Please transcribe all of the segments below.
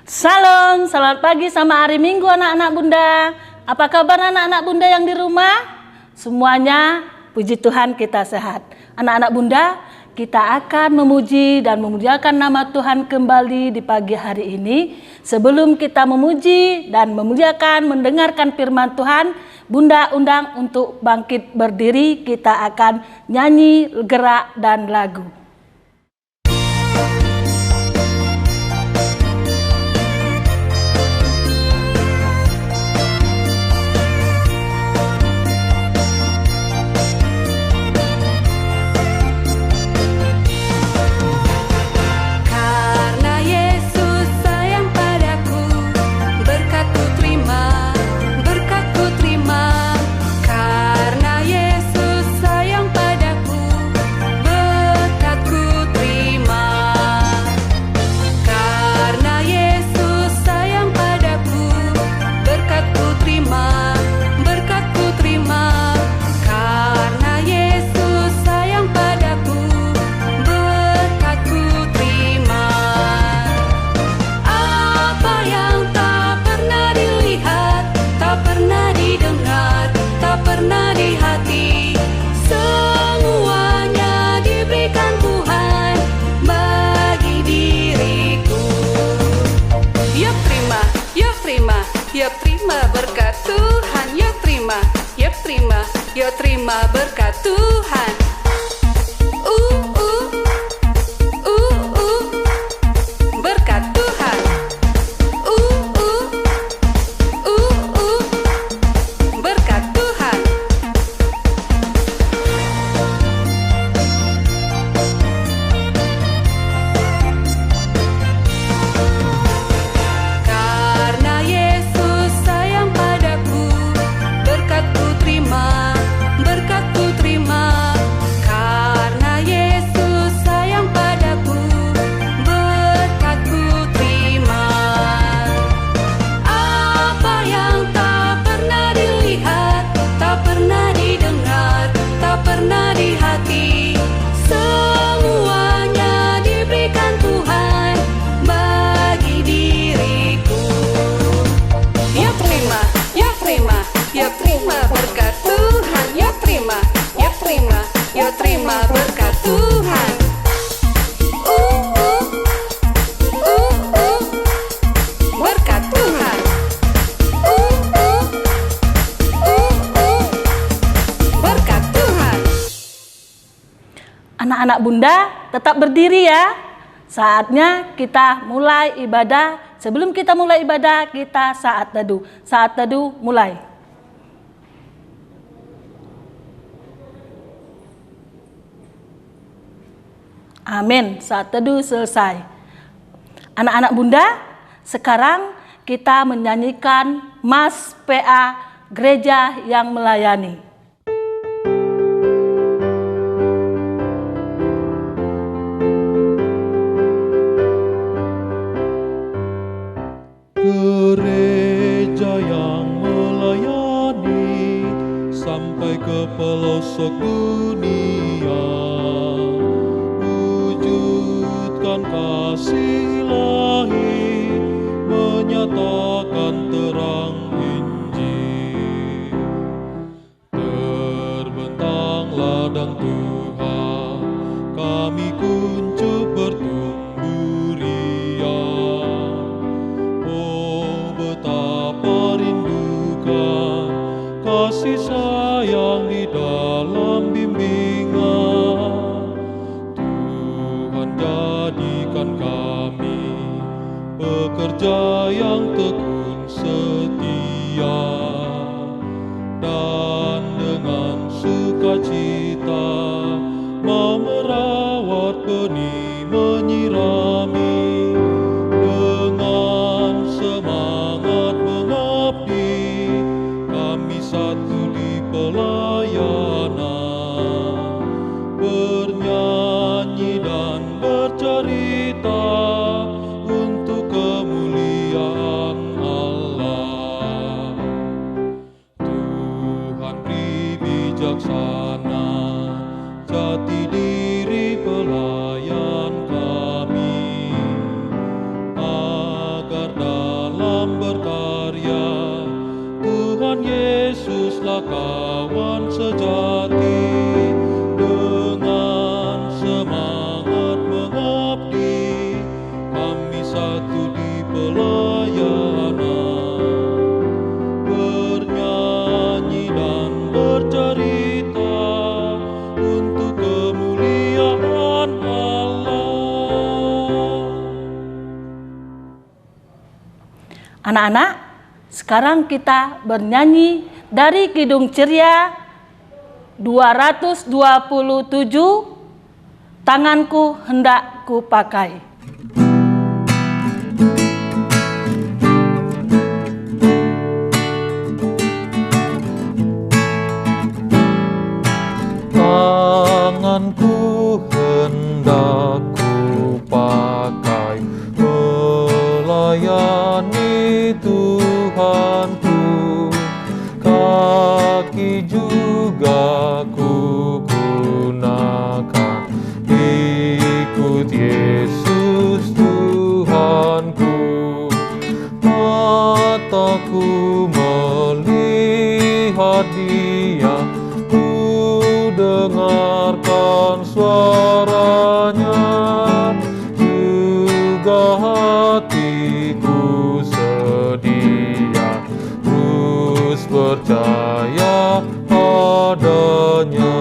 Salam, selamat pagi sama hari Minggu anak-anak Bunda. Apa kabar anak-anak Bunda yang di rumah? Semuanya puji Tuhan kita sehat. Anak-anak Bunda, kita akan memuji dan memuliakan nama Tuhan kembali di pagi hari ini. Sebelum kita memuji dan memuliakan mendengarkan firman Tuhan, Bunda undang untuk bangkit berdiri, kita akan nyanyi, gerak, dan lagu. Yuk terima berkat Tuhan. Berkat Tuhan. Berkat Tuhan. Karena Yesus sayang padaku, berkat-Ku terima. Karena Yesus sayang padaku, berkat-Ku terima. Apa yang tak pernah dilihat, tak pernah didengar, tak pernah di hati, semuanya diberikan Tuhan bagi diriku. Yuk terima, yuk terima, yuk terima berkat Tuhan. Yuk terima, yuk terima, yuk terima berkat Tuhan. Berkat Tuhan. Berkat Tuhan. Anak-anak Bunda tetap berdiri ya. Saatnya kita mulai ibadah. Sebelum kita mulai ibadah, kita saat teduh. Saat teduh mulai. Amin, saat teduh selesai. Anak-anak Bunda, sekarang kita menyanyikan Mas PA Gereja yang Melayani. Gereja yang melayani sampai ke pelosok dunia, wujudkan kasih ilahi, menyatakan terang Injil. Terbentang ladang Tuhan, kami kuncup bertumbuh riang. Oh, betapa rindukan kasih sayang di dalam bimbingan. Tuhan jadikan kami pekerja yang tekun setia, dan dengan sukacita mau merawat benih, menyirami, dengan semangat mengabdi, kami satu di pelayanan, bernyanyi dan bercerita untuk kemuliaan Allah. Tuhan beri bijaksana, jati diri pelayan kami, agar Anak-anak, sekarang kita bernyanyi dari Kidung Ceria 227, Tanganku Hendak Kupakai. Tanganku hendak kupakai melayani Tuhanku, kaki juga kugunakan ikut Yesus Tuhanku. Mataku melihat Dia, dengarkan suaranya, juga hatiku sedia terus percaya padanya.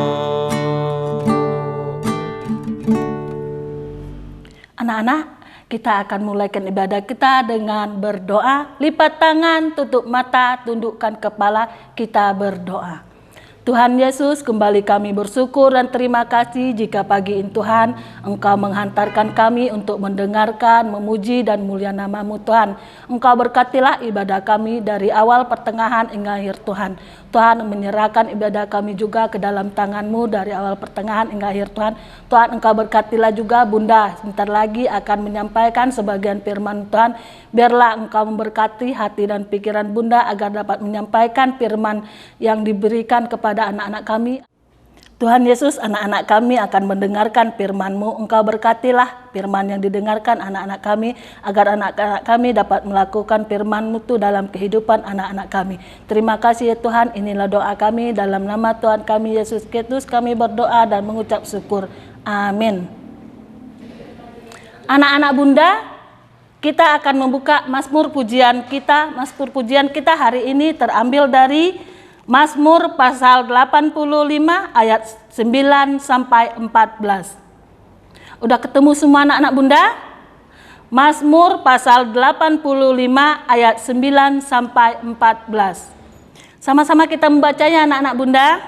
Anak-anak, kita akan mulaikan ibadah kita dengan berdoa. Lipat tangan, tutup mata, tundukkan kepala, kita berdoa. Tuhan Yesus, kembali kami bersyukur dan terima kasih jika pagi ini Tuhan Engkau menghantarkan kami untuk mendengarkan, memuji dan mulia nama-Mu Tuhan. Engkau berkatilah ibadah kami dari awal, pertengahan hingga akhir Tuhan. Tuhan menyerahkan ibadah kami juga ke dalam tangan-Mu dari awal, pertengahan hingga akhir Tuhan. Tuhan Engkau berkatilah juga Bunda sebentar lagi akan menyampaikan sebagian firman Tuhan. Biarlah Engkau memberkati hati dan pikiran Bunda agar dapat menyampaikan firman yang diberikan kepada anak-anak kami. Tuhan Yesus, anak-anak kami akan mendengarkan firman-Mu. Engkau berkatilah firman yang didengarkan anak-anak kami, agar anak-anak kami dapat melakukan firman-Mu itu dalam kehidupan anak-anak kami. Terima kasih ya Tuhan, inilah doa kami dalam nama Tuhan kami Yesus Kristus. Kami berdoa dan mengucap syukur. Amin. Anak-anak Bunda, kita akan membuka Mazmur pujian kita. Mazmur pujian kita hari ini terambil dari Mazmur pasal 85 ayat 9 sampai 14. Udah ketemu semua anak-anak Bunda? Mazmur pasal 85 ayat 9 sampai 14. Sama-sama kita membacanya anak-anak Bunda.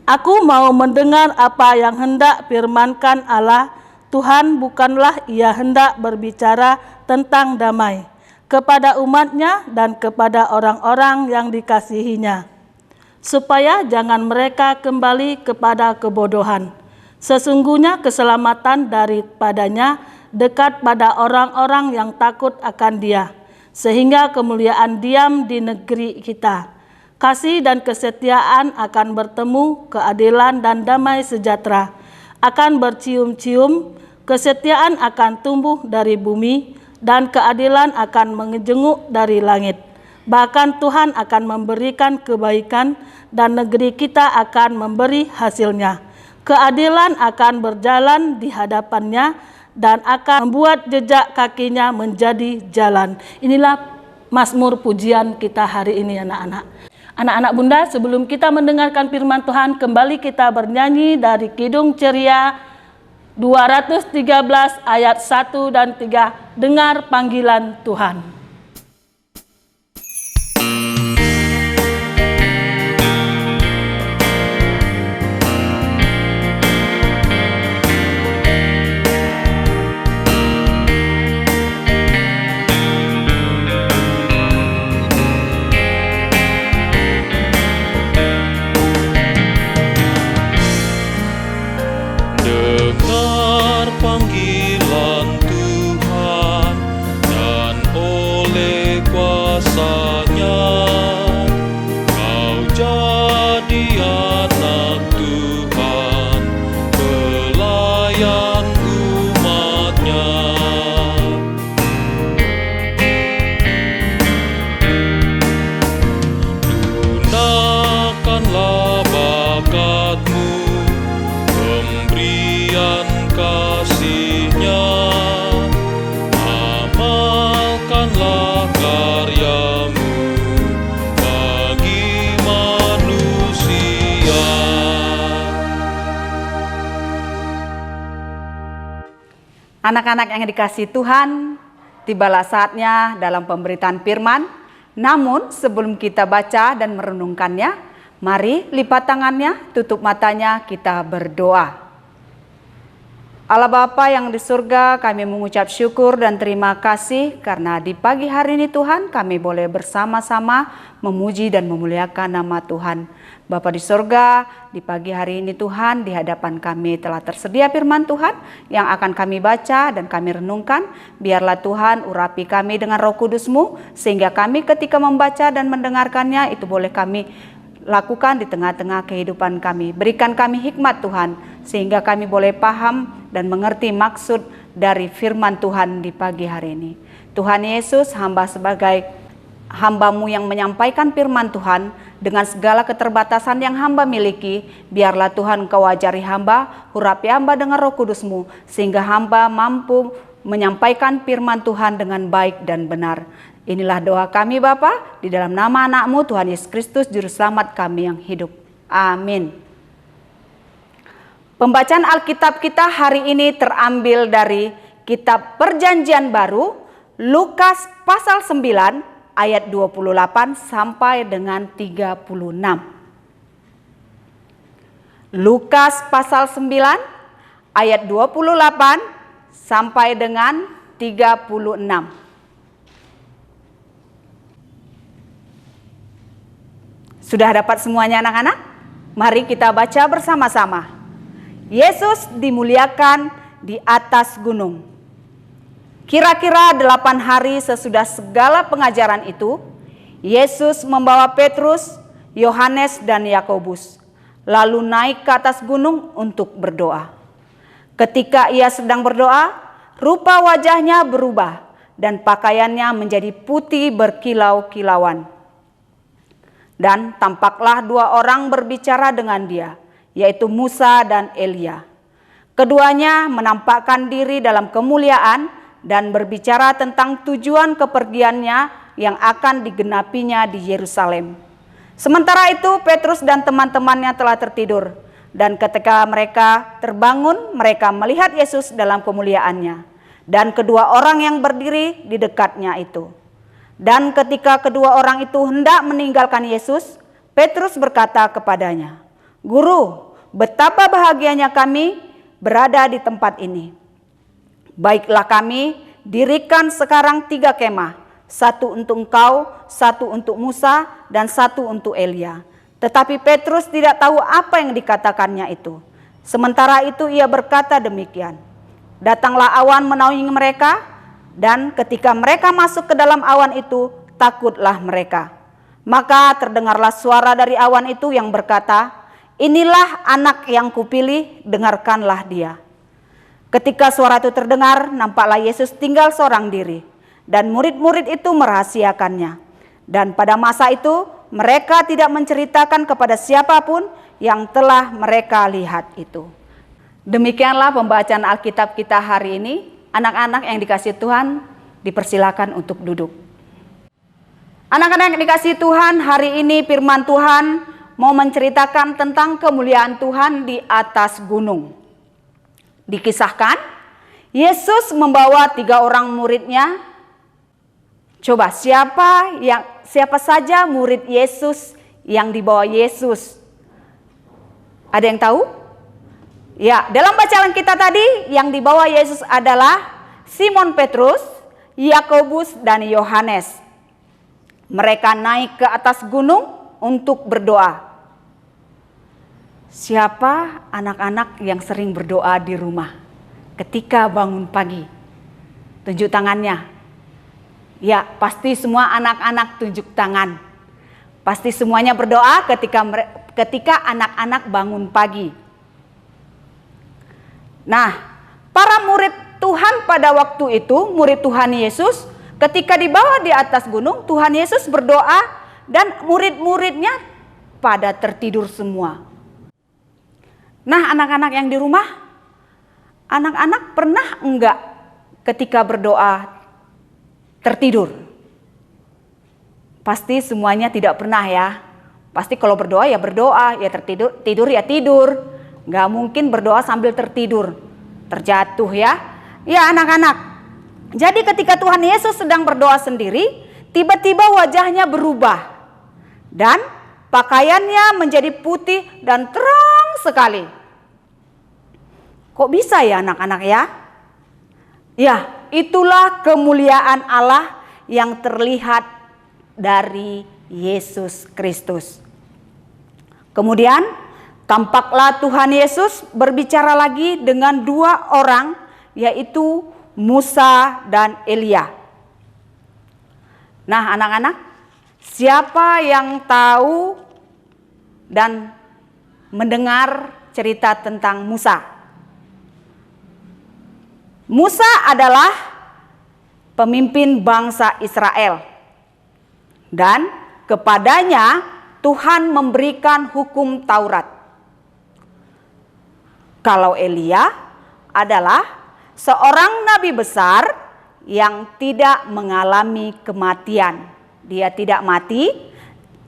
Aku mau mendengar apa yang hendak firmankan Allah. Tuhan bukanlah Ia hendak berbicara tentang damai kepada umatnya dan kepada orang-orang yang dikasihinya, supaya jangan mereka kembali kepada kebodohan. Sesungguhnya keselamatan daripadanya dekat pada orang-orang yang takut akan Dia, sehingga kemuliaan diam di negeri kita. Kasih dan kesetiaan akan bertemu, keadilan dan damai sejahtera akan bercium-cium, kesetiaan akan tumbuh dari bumi, dan keadilan akan mengejenguk dari langit. Bahkan Tuhan akan memberikan kebaikan dan negeri kita akan memberi hasilnya. Keadilan akan berjalan di hadapannya dan akan membuat jejak kakinya menjadi jalan. Inilah Mazmur pujian kita hari ini anak-anak. Anak-anak Bunda, sebelum kita mendengarkan firman Tuhan, kembali kita bernyanyi dari Kidung Ceria 213 ayat 1 dan 3, dengar panggilan Tuhan. Dengar panggilan Tuhan, dan oleh kuasa-Nya kau jadi anak Tuhan, pelayan umat-Nya. Gunakanlah bakatmu, pemberian kasih-Nya, amalkanlah karyamu bagi manusia. Anak-anak yang dikasihi Tuhan, tibalah saatnya dalam pemberitaan firman. Namun sebelum kita baca dan merenungkannya, mari lipat tangannya, tutup matanya, kita berdoa. Allah Bapa yang di surga, kami mengucap syukur dan terima kasih karena di pagi hari ini Tuhan kami boleh bersama-sama memuji dan memuliakan nama Tuhan. Bapa di surga, di pagi hari ini Tuhan di hadapan kami telah tersedia firman Tuhan yang akan kami baca dan kami renungkan. Biarlah Tuhan urapi kami dengan Roh Kudus-Mu sehingga kami ketika membaca dan mendengarkannya itu boleh kami lakukan di tengah-tengah kehidupan kami. Berikan kami hikmat Tuhan sehingga kami boleh paham dan mengerti maksud dari firman Tuhan di pagi hari ini. Tuhan Yesus, hamba sebagai hamba-Mu yang menyampaikan firman Tuhan dengan segala keterbatasan yang hamba miliki, biarlah Tuhan Engkau ajari hamba, urapi hamba dengan Roh Kudus-Mu sehingga hamba mampu menyampaikan firman Tuhan dengan baik dan benar. Inilah doa kami Bapa, di dalam nama anak-Mu Tuhan Yesus Kristus Juru Selamat kami yang hidup. Amin. Pembacaan Alkitab kita hari ini terambil dari kitab Perjanjian Baru, Lukas pasal 9 ayat 28 sampai dengan 36. Lukas pasal 9 ayat 28 sampai dengan 36. Sudah dapat semuanya anak-anak? Mari kita baca bersama-sama. Yesus dimuliakan di atas gunung. Kira-kira 8 hari sesudah segala pengajaran itu, Yesus membawa Petrus, Yohanes, dan Yakobus, lalu naik ke atas gunung untuk berdoa. Ketika ia sedang berdoa, rupa wajahnya berubah dan pakaiannya menjadi putih berkilau-kilauan. Dan tampaklah 2 orang berbicara dengan dia, yaitu Musa dan Elia. Keduanya menampakkan diri dalam kemuliaan dan berbicara tentang tujuan kepergiannya yang akan digenapinya di Yerusalem. Sementara itu Petrus dan teman-temannya telah tertidur, dan ketika mereka terbangun, mereka melihat Yesus dalam kemuliaannya, dan kedua orang yang berdiri di dekatnya itu. Dan ketika kedua orang itu hendak meninggalkan Yesus, Petrus berkata kepadanya, "Guru, betapa bahagianya kami berada di tempat ini. Baiklah kami dirikan sekarang 3 kemah, 1 untuk engkau, 1 untuk Musa, dan 1 untuk Elia." Tetapi Petrus tidak tahu apa yang dikatakannya itu. Sementara itu ia berkata demikian. Datanglah awan menaungi mereka, dan ketika mereka masuk ke dalam awan itu, takutlah mereka. Maka terdengarlah suara dari awan itu yang berkata, "Inilah anak yang kupilih, dengarkanlah dia." Ketika suara itu terdengar, nampaklah Yesus tinggal seorang diri, dan murid-murid itu merahasiakannya. Dan pada masa itu, mereka tidak menceritakan kepada siapapun yang telah mereka lihat itu. Demikianlah pembacaan Alkitab kita hari ini. Anak-anak yang dikasihi Tuhan, dipersilakan untuk duduk. Anak-anak yang dikasihi Tuhan, hari ini firman Tuhan mau menceritakan tentang kemuliaan Tuhan di atas gunung. Dikisahkan, Yesus membawa 3 orang muridnya. Coba siapa saja murid Yesus yang dibawa Yesus? Ada yang tahu? Ya, dalam bacaan kita tadi yang dibawa Yesus adalah Simon Petrus, Yakobus, dan Yohanes. Mereka naik ke atas gunung untuk berdoa. Siapa anak-anak yang sering berdoa di rumah ketika bangun pagi? Tunjuk tangannya. Ya, pasti semua anak-anak tunjuk tangan. Pasti semuanya berdoa ketika anak-anak bangun pagi. Nah, para murid Tuhan pada waktu itu, murid Tuhan Yesus, ketika dibawa di atas gunung, Tuhan Yesus berdoa dan murid-muridnya pada tertidur semua. Nah, anak-anak yang di rumah, anak-anak pernah enggak ketika berdoa tertidur? Pasti semuanya tidak pernah ya. Pasti kalau berdoa, ya tidur ya tidur. Nggak mungkin berdoa sambil tertidur, terjatuh ya. Ya anak-anak, Jadi ketika Tuhan Yesus sedang berdoa sendiri, tiba-tiba wajahnya berubah dan pakaiannya menjadi putih dan terang sekali. Kok bisa ya anak-anak ya? Ya, itulah kemuliaan Allah yang terlihat dari Yesus Kristus. Kemudian tampaklah Tuhan Yesus berbicara lagi dengan dua orang, yaitu Musa dan Elia. Nah anak-anak, siapa yang tahu dan mendengar cerita tentang Musa? Musa adalah pemimpin bangsa Israel, dan kepadanya Tuhan memberikan hukum Taurat. Kalau Elia adalah seorang nabi besar yang tidak mengalami kematian. Dia tidak mati,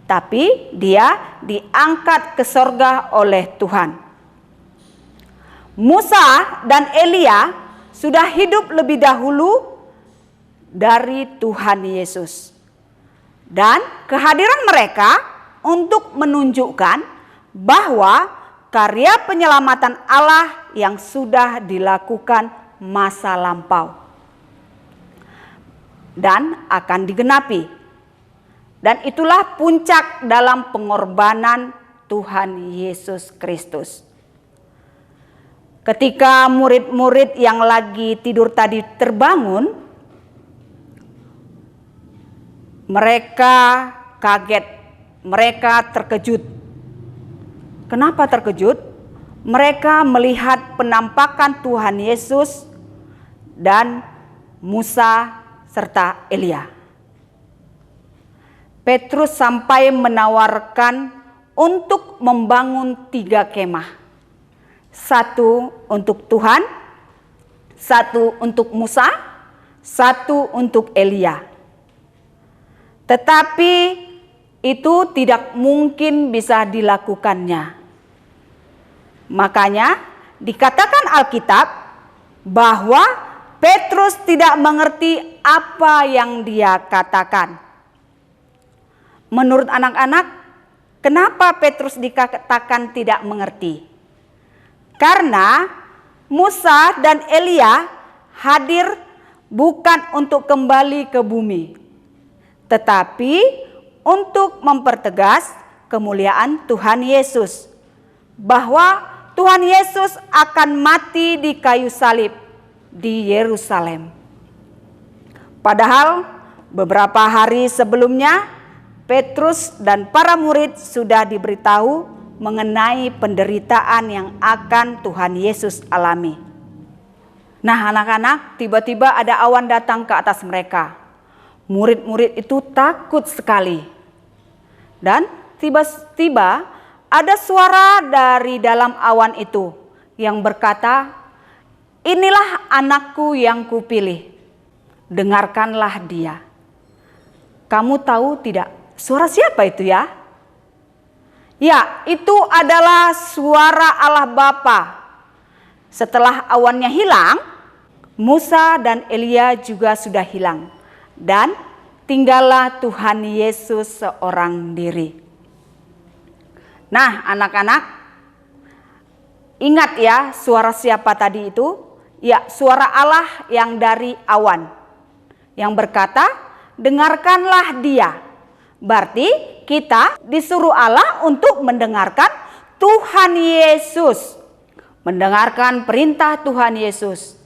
tapi dia diangkat ke sorga oleh Tuhan. Musa dan Elia sudah hidup lebih dahulu dari Tuhan Yesus. Dan kehadiran mereka untuk menunjukkan bahwa karya penyelamatan Allah yang sudah dilakukan masa lampau dan akan digenapi. Dan itulah puncak dalam pengorbanan Tuhan Yesus Kristus. Ketika murid-murid yang lagi tidur tadi terbangun, mereka kaget, mereka terkejut. Kenapa terkejut? Mereka melihat penampakan Tuhan Yesus dan Musa serta Elia. Petrus sampai menawarkan untuk membangun 3 kemah. 1 untuk Tuhan, 1 untuk Musa, 1 untuk Elia. Tetapi itu tidak mungkin bisa dilakukannya. Makanya dikatakan Alkitab bahwa Petrus tidak mengerti apa yang dia katakan. Menurut anak-anak, kenapa Petrus dikatakan tidak mengerti? Karena Musa dan Elia hadir bukan untuk kembali ke bumi, tetapi untuk mempertegas kemuliaan Tuhan Yesus, bahwa Tuhan Yesus akan mati di kayu salib di Yerusalem. Padahal beberapa hari sebelumnya Petrus dan para murid sudah diberitahu mengenai penderitaan yang akan Tuhan Yesus alami. Nah anak-anak, tiba-tiba ada awan datang ke atas mereka. Murid-murid itu takut sekali. Dan tiba-tiba ada suara dari dalam awan itu yang berkata, "Inilah anakku yang kupilih, dengarkanlah dia." Kamu tahu tidak suara siapa itu ya? Ya, itu adalah suara Allah Bapa. Setelah awannya hilang, Musa dan Elia juga sudah hilang. Dan tinggallah Tuhan Yesus seorang diri. Nah anak-anak, ingat ya suara siapa tadi itu? Ya, suara Allah yang dari awan. Yang berkata, dengarkanlah dia. Berarti kita disuruh Allah untuk mendengarkan Tuhan Yesus. Mendengarkan perintah Tuhan Yesus.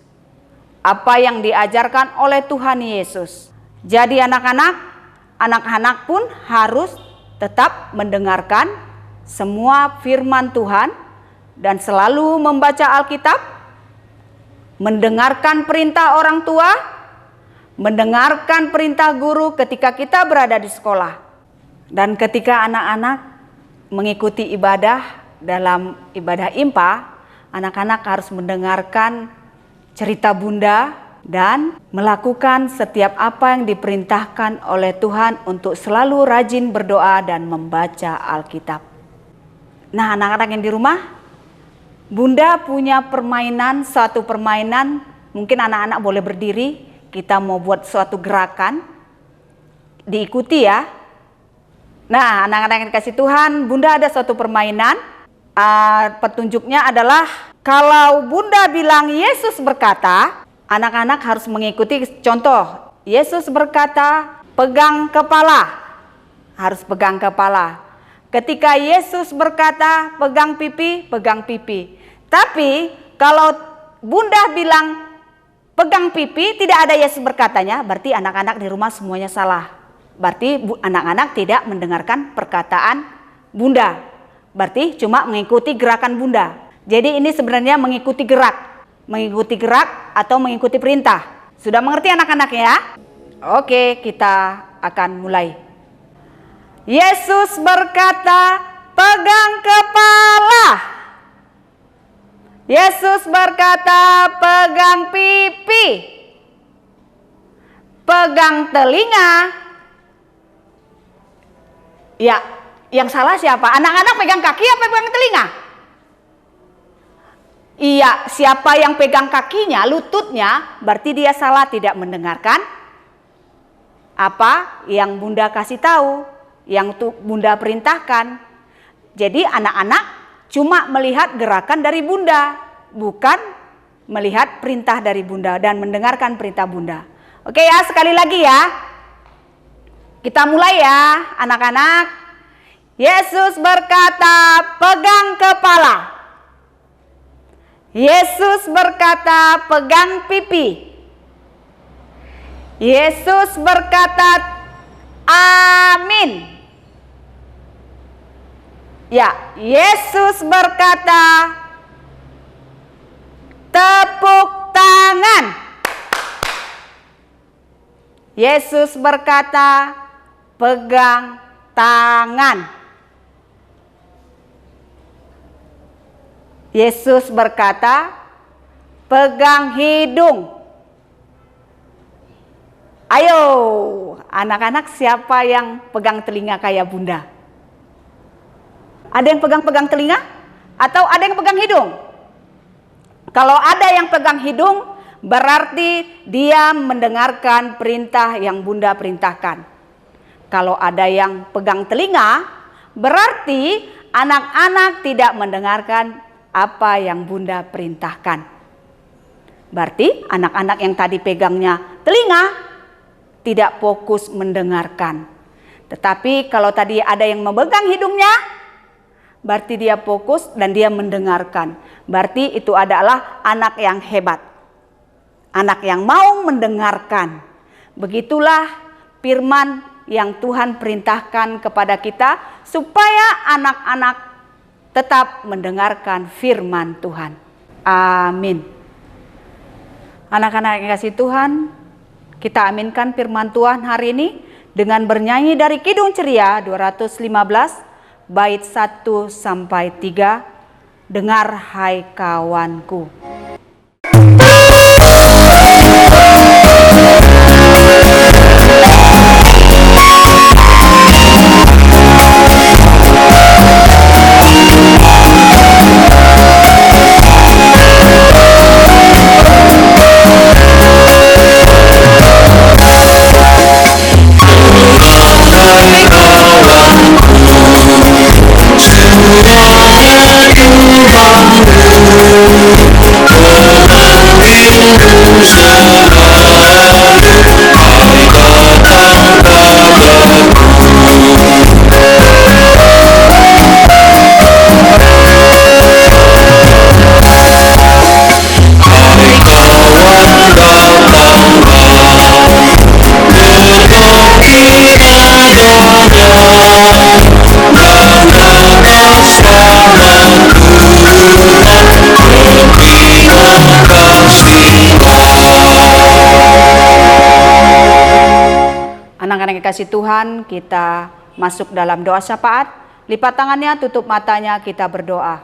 Apa yang diajarkan oleh Tuhan Yesus. Jadi anak-anak pun harus tetap mendengarkan semua firman Tuhan dan selalu membaca Alkitab, mendengarkan perintah orang tua, mendengarkan perintah guru ketika kita berada di sekolah. Dan ketika anak-anak mengikuti ibadah dalam ibadah IMPA, anak-anak harus mendengarkan cerita Bunda dan melakukan setiap apa yang diperintahkan oleh Tuhan untuk selalu rajin berdoa dan membaca Alkitab. Nah anak-anak yang di rumah, Bunda punya permainan, satu permainan, mungkin anak-anak boleh berdiri, kita mau buat suatu gerakan, diikuti ya. Nah, anak-anak yang dikasih Tuhan, Bunda ada suatu permainan. Petunjuknya adalah kalau Bunda bilang Yesus berkata, anak-anak harus mengikuti contoh. Yesus berkata, pegang kepala. Harus pegang kepala. Ketika Yesus berkata, pegang pipi, pegang pipi. Tapi kalau Bunda bilang pegang pipi, tidak ada Yesus berkatanya, berarti anak-anak di rumah semuanya salah. Berarti anak-anak tidak mendengarkan perkataan Bunda. Berarti cuma mengikuti gerakan Bunda. Jadi ini sebenarnya mengikuti gerak. Mengikuti gerak atau mengikuti perintah. Sudah mengerti anak-anak ya? Oke, kita akan mulai. Yesus berkata, pegang kepala. Yesus berkata, pegang pipi. Pegang telinga. Ya, yang salah siapa? Anak-anak pegang kaki apa pegang telinga? Iya, siapa yang pegang kakinya, lututnya, berarti dia salah, tidak mendengarkan apa yang Bunda kasih tahu, yang Bunda perintahkan. Jadi anak-anak cuma melihat gerakan dari Bunda, bukan melihat perintah dari Bunda dan mendengarkan perintah Bunda. Oke ya, sekali lagi ya. Kita mulai ya, anak-anak. Yesus berkata, pegang kepala. Yesus berkata, pegang pipi. Yesus berkata, amin. Ya, Yesus berkata, tepuk tangan. Yesus berkata, pegang tangan. Yesus berkata, pegang hidung. Ayo, anak-anak siapa yang pegang telinga kayak Bunda? Ada yang pegang-pegang telinga? Atau ada yang pegang hidung? Kalau ada yang pegang hidung, berarti dia mendengarkan perintah yang Bunda perintahkan. Kalau ada yang pegang telinga, berarti anak-anak tidak mendengarkan apa yang Bunda perintahkan. Berarti anak-anak yang tadi pegangnya telinga tidak fokus mendengarkan. Tetapi kalau tadi ada yang memegang hidungnya, berarti dia fokus dan dia mendengarkan. Berarti itu adalah anak yang hebat. Anak yang mau mendengarkan. Begitulah firman yang Tuhan perintahkan kepada kita supaya anak-anak tetap mendengarkan firman Tuhan. Amin. Anak-anak yang kasih Tuhan, kita aminkan firman Tuhan hari ini dengan bernyanyi dari Kidung Ceria 215 bait 1 sampai 3. Dengar hai kawanku. Anak-anak yang kasih Tuhan, kita masuk dalam doa syafaat. Lipat tangannya, tutup matanya, kita berdoa.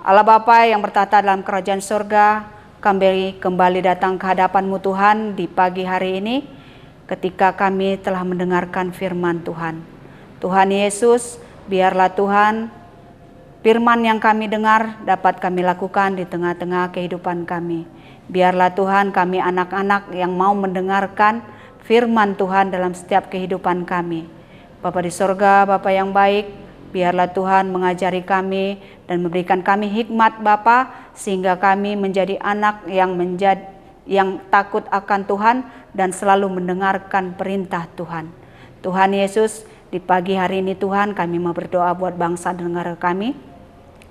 Allah Bapa yang bertata dalam kerajaan surga, kami kembali datang ke hadapan-Mu Tuhan di pagi hari ini, ketika kami telah mendengarkan firman Tuhan. Tuhan Yesus, biarlah Tuhan, firman yang kami dengar dapat kami lakukan di tengah-tengah kehidupan kami. Biarlah Tuhan kami anak-anak yang mau mendengarkan firman Tuhan dalam setiap kehidupan kami. Bapa di sorga, Bapa yang baik, biarlah Tuhan mengajari kami dan memberikan kami hikmat Bapa, sehingga kami menjadi anak yang takut akan Tuhan dan selalu mendengarkan perintah Tuhan. Tuhan Yesus, di pagi hari ini Tuhan, kami mau berdoa buat bangsa dan negara kami.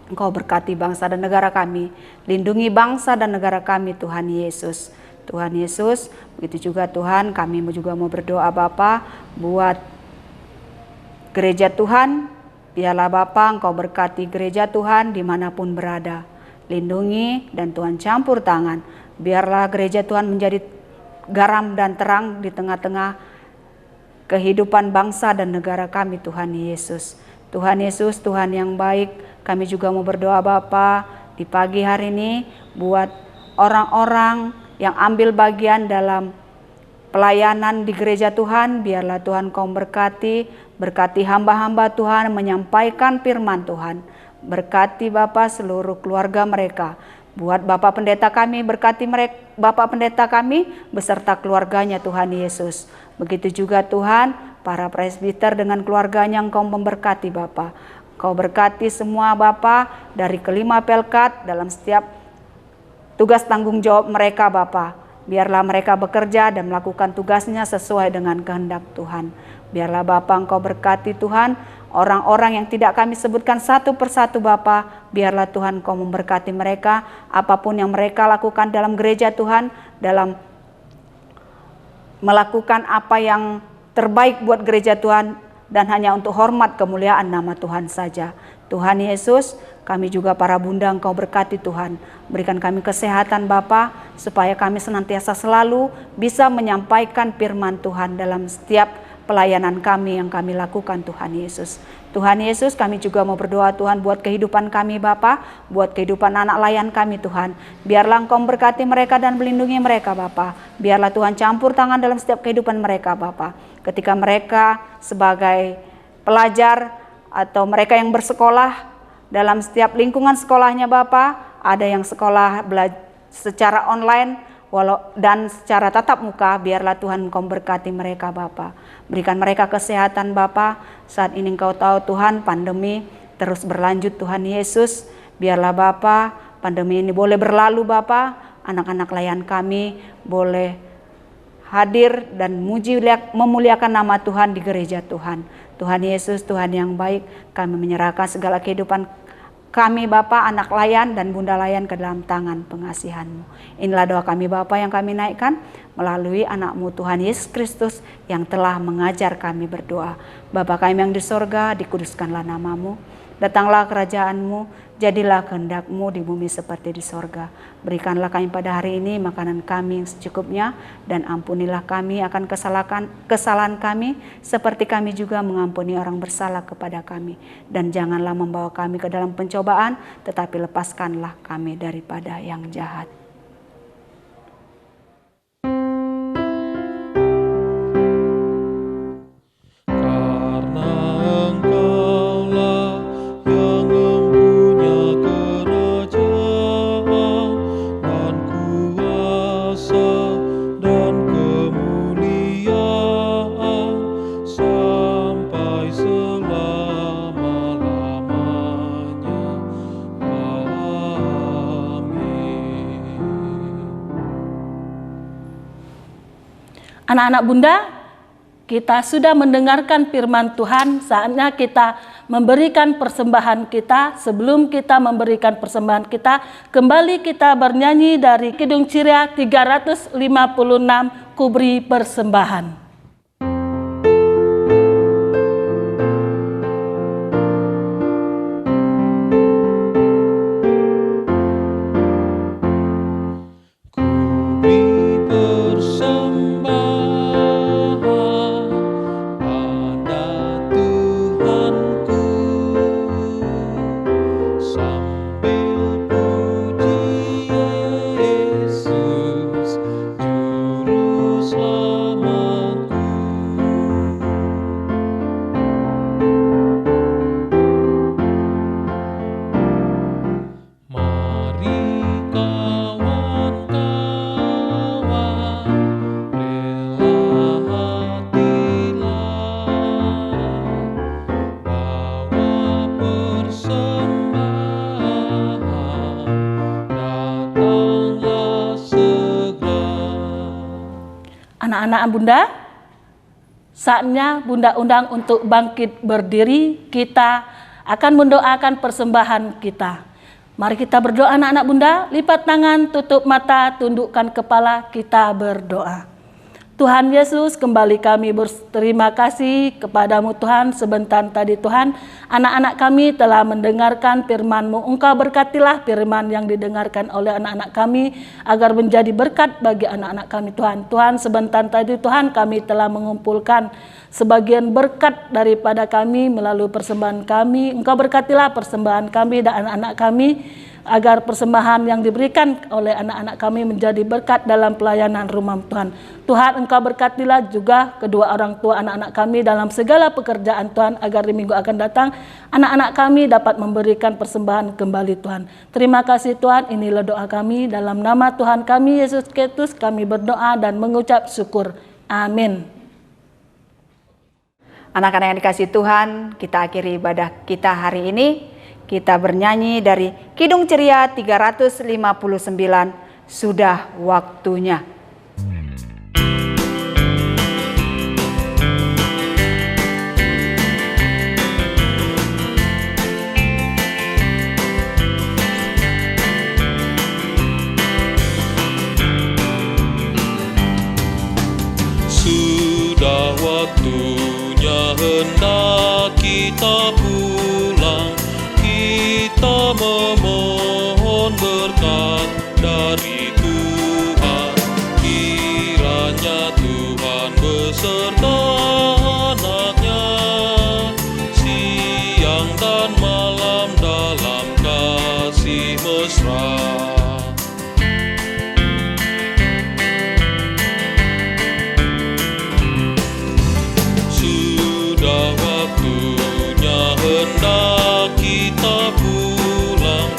Engkau berkati bangsa dan negara kami, lindungi bangsa dan negara kami Tuhan Yesus. Tuhan Yesus, begitu juga Tuhan, kami juga mau berdoa Bapa buat gereja Tuhan. Biarlah Bapa Engkau berkati gereja Tuhan dimanapun berada. Lindungi dan Tuhan campur tangan. Biarlah gereja Tuhan menjadi garam dan terang di tengah-tengah kehidupan bangsa dan negara kami Tuhan Yesus. Tuhan Yesus, Tuhan yang baik, kami juga mau berdoa Bapa di pagi hari ini buat orang-orang yang ambil bagian dalam pelayanan di gereja Tuhan. Biarlah Tuhan Kau berkati hamba-hamba Tuhan menyampaikan firman Tuhan. Berkati Bapa seluruh keluarga mereka. Buat Bapak Pendeta kami, berkati mereka, Bapak Pendeta kami beserta keluarganya Tuhan Yesus. Begitu juga Tuhan, para presbiter dengan keluarganya Engkau memberkati Bapa. Kau berkati semua Bapa dari kelima pelkat dalam setiap tugas tanggung jawab mereka Bapa. Biarlah mereka bekerja dan melakukan tugasnya sesuai dengan kehendak Tuhan. Biarlah Bapa Engkau berkati Tuhan, orang-orang yang tidak kami sebutkan satu persatu Bapa, biarlah Tuhan Kau memberkati mereka, apapun yang mereka lakukan dalam gereja Tuhan, dalam melakukan apa yang terbaik buat gereja Tuhan, dan hanya untuk hormat kemuliaan nama Tuhan saja. Tuhan Yesus, kami juga para bunda Engkau berkati Tuhan. Berikan kami kesehatan Bapa, supaya kami senantiasa selalu bisa menyampaikan firman Tuhan dalam setiap pelayanan kami yang kami lakukan Tuhan Yesus. Tuhan Yesus, kami juga mau berdoa Tuhan buat kehidupan kami Bapa, buat kehidupan anak layan kami Tuhan. Biarlah Engkau berkati mereka dan melindungi mereka Bapa. Biarlah Tuhan campur tangan dalam setiap kehidupan mereka Bapa. Ketika mereka sebagai pelajar atau mereka yang bersekolah dalam setiap lingkungan sekolahnya Bapa, ada yang sekolah secara online dan secara tatap muka, biarlah Tuhan Engkau berkati mereka Bapa. Berikan mereka kesehatan Bapa. Saat ini Engkau tahu Tuhan, pandemi terus berlanjut Tuhan Yesus. Biarlah Bapa, pandemi ini boleh berlalu Bapa. Anak-anak layan kami boleh hadir dan memuliakan nama Tuhan di gereja Tuhan. Tuhan Yesus, Tuhan yang baik, kami menyerahkan segala kehidupan kami Bapa, anak layan dan bunda layan ke dalam tangan pengasihan-Mu. Inilah doa kami Bapa yang kami naikkan melalui anak-Mu Tuhan Yesus Kristus yang telah mengajar kami berdoa. Bapa kami yang di sorga, dikuduskanlah nama-Mu. Datanglah kerajaan-Mu, jadilah kehendak-Mu di bumi seperti di sorga. Berikanlah kami pada hari ini makanan kami yang secukupnya, dan ampunilah kami akan kesalahan kami, seperti kami juga mengampuni orang bersalah kepada kami. Dan janganlah membawa kami ke dalam pencobaan, tetapi lepaskanlah kami daripada yang jahat. Anak-anak bunda, kita sudah mendengarkan firman Tuhan, saatnya kita memberikan persembahan kita. Sebelum kita memberikan persembahan kita, kembali kita bernyanyi dari Kidung Ciria 356, Kuberi Persembahan. Juru selamat Anak-anak Bunda, saatnya Bunda undang untuk bangkit berdiri. Kita akan mendoakan persembahan kita. Mari kita berdoa anak-anak Bunda, lipat tangan, tutup mata, tundukkan kepala, kita berdoa. Tuhan Yesus, kembali kami berterima kasih kepadamu Tuhan. Sebentar tadi Tuhan, anak-anak kami telah mendengarkan firman-Mu. Engkau berkatilah firman yang didengarkan oleh anak-anak kami, agar menjadi berkat bagi anak-anak kami Tuhan. Tuhan, sebentar tadi Tuhan, kami telah mengumpulkan sebagian berkat daripada kami melalui persembahan kami. Engkau berkatilah persembahan kami dan anak-anak kami, agar persembahan yang diberikan oleh anak-anak kami menjadi berkat dalam pelayanan rumah Tuhan. Tuhan, Engkau berkatilah juga kedua orang tua anak-anak kami dalam segala pekerjaan Tuhan, agar di minggu akan datang anak-anak kami dapat memberikan persembahan kembali Tuhan. Terima kasih Tuhan, inilah doa kami dalam nama Tuhan kami Yesus Kristus, kami berdoa dan mengucap syukur. Amin. Anak-anak yang dikasihi Tuhan, kita akhiri ibadah kita hari ini. Kita bernyanyi dari Kidung Ceria 359, Sudah Waktunya. Sudah waktunya hendak kita pulang, kita memohon berkat dari Tuhan. Kiranya Tuhan beserta anak-Nya, siang dan malam dalam kasih mesra. Sudah waktunya hendak kita pulang,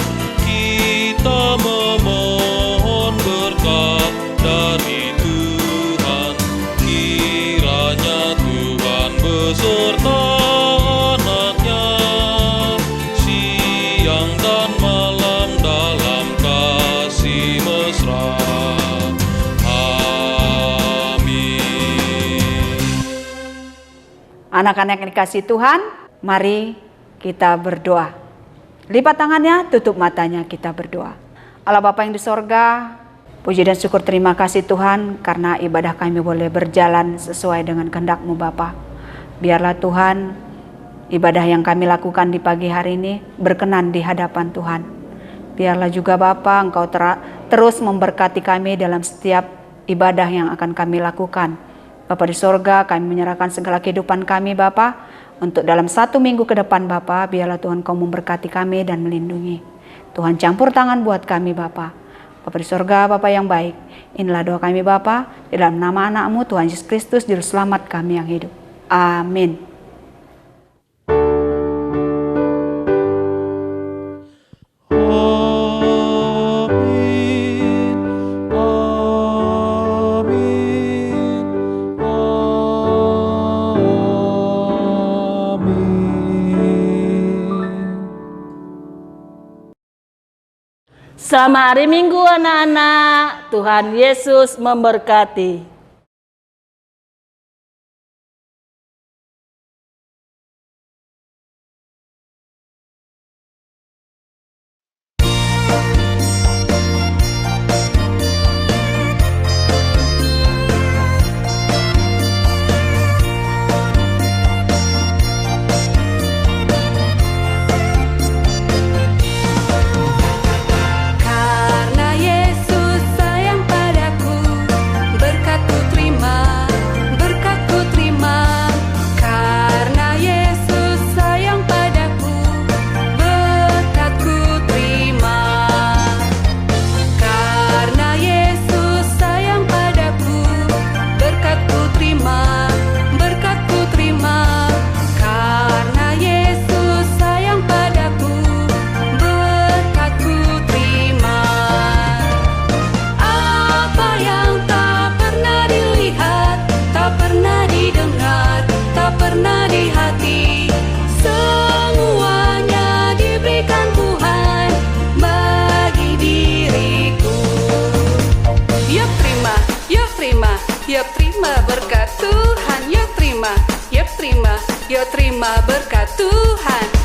kita memohon berkat dari Tuhan. Kiranya Tuhan beserta anak-Nya, siang dan malam dalam kasih mesra. Amin. Anak-anak yang dikasihi Tuhan, mari kita berdoa. Lipat tangannya, tutup matanya, kita berdoa. Allah Bapa yang di sorga, puji dan syukur terima kasih Tuhan, karena ibadah kami boleh berjalan sesuai dengan kehendak-Mu Bapa. Biarlah Tuhan, ibadah yang kami lakukan di pagi hari ini berkenan di hadapan Tuhan. Biarlah juga Bapa, Engkau terus memberkati kami dalam setiap ibadah yang akan kami lakukan. Bapa di sorga, kami menyerahkan segala kehidupan kami Bapa, untuk dalam 1 minggu ke depan Bapa, biarlah Tuhan Kau memberkati kami dan melindungi. Tuhan campur tangan buat kami Bapa. Bapa di sorga, Bapa yang baik, inilah doa kami Bapa, di dalam nama anak-Mu Tuhan Yesus Kristus, Juru Selamat kami yang hidup. Amin. Selamat hari Minggu anak-anak, Tuhan Yesus memberkati. Karena Yesus sayang padaku, berkat Yuk terima berkat Tuhan, yuk terima berkat Tuhan.